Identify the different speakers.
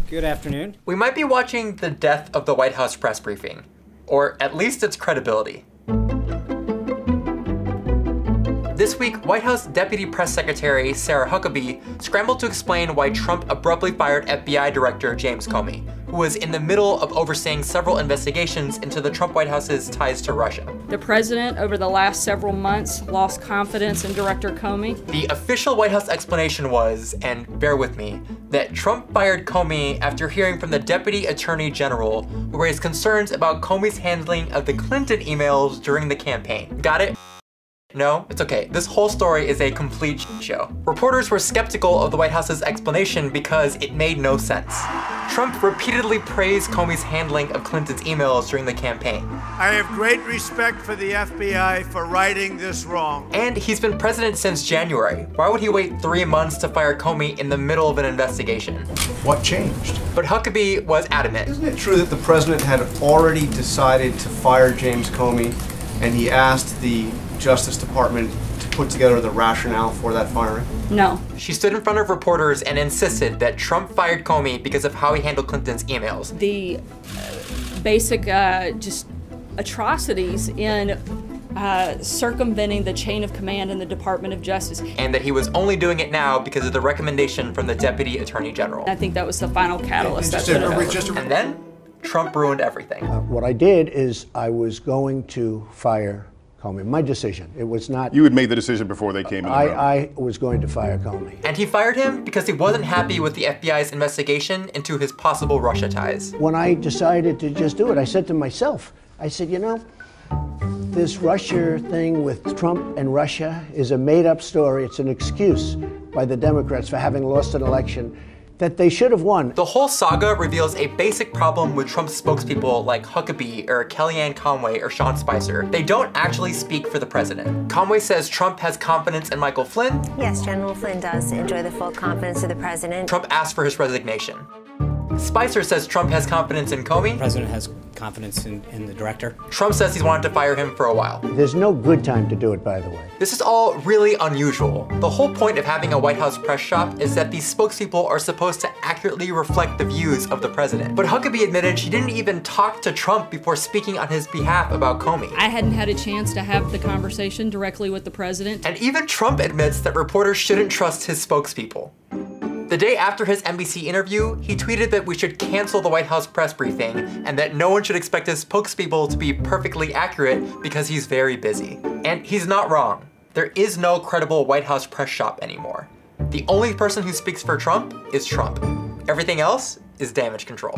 Speaker 1: Good afternoon.
Speaker 2: We might be watching the death of the White House press briefing, or at least its credibility. This week, White House Deputy Press Secretary Sarah Huckabee scrambled to explain why Trump abruptly fired FBI Director James Comey, who was in the middle of overseeing several investigations into the Trump White House's ties to Russia.
Speaker 3: The president, over the last several months, lost confidence in Director Comey.
Speaker 2: The official White House explanation was, and bear with me, that Trump fired Comey after hearing from the Deputy Attorney General, who raised concerns about Comey's handling of the Clinton emails during the campaign. Got it? No, it's okay. This whole story is a complete show. Reporters were skeptical of the White House's explanation because it made no sense. Trump repeatedly praised Comey's handling of Clinton's emails during the campaign.
Speaker 4: I have great respect for the FBI for righting this wrong.
Speaker 2: And he's been president since January. Why would he wait 3 months to fire Comey in the middle of an investigation?
Speaker 5: What changed?
Speaker 2: But Huckabee was adamant.
Speaker 5: Isn't it true that the president had already decided to fire James Comey, and he asked the Justice Department to put together the rationale for that firing?
Speaker 3: No.
Speaker 2: She stood in front of reporters and insisted that Trump fired Comey because of how he handled Clinton's emails.
Speaker 3: The basic just atrocities in circumventing the chain of command in the Department of Justice.
Speaker 2: And that he was only doing it now because of the recommendation from the Deputy Attorney General.
Speaker 3: I think that was the final catalyst.
Speaker 2: And then, Trump ruined everything.
Speaker 6: What I did is I was going to fire Comey. My decision. It was not...
Speaker 7: You had made the decision before they came in the room.
Speaker 6: I was going to fire Comey.
Speaker 2: And he fired him because he wasn't happy with the FBI's investigation into his possible Russia ties.
Speaker 6: When I decided to just do it, I said to myself, I said, you know, this Russia thing with Trump and Russia is a made-up story. It's an excuse by the Democrats for having lost an election that they should have won.
Speaker 2: The whole saga reveals a basic problem with Trump's spokespeople like Huckabee or Kellyanne Conway or Sean Spicer. They don't actually speak for the president. Conway says Trump has confidence in Michael Flynn.
Speaker 8: Yes, General Flynn does enjoy the full confidence of the president.
Speaker 2: Trump asked for his resignation. Spicer says Trump has confidence in Comey.
Speaker 1: The president has confidence in the director.
Speaker 2: Trump says he's wanted to fire him for a while.
Speaker 6: There's no good time to do it, by the way.
Speaker 2: This is all really unusual. The whole point of having a White House press shop is that these spokespeople are supposed to accurately reflect the views of the president. But Huckabee admitted she didn't even talk to Trump before speaking on his behalf about Comey.
Speaker 3: I hadn't had a chance to have the conversation directly with the president.
Speaker 2: And even Trump admits that reporters shouldn't trust his spokespeople. The day after his NBC interview, he tweeted that we should cancel the White House press briefing and that no one should expect his spokespeople to be perfectly accurate because he's very busy. And he's not wrong. There is no credible White House press shop anymore. The only person who speaks for Trump is Trump. Everything else is damage control.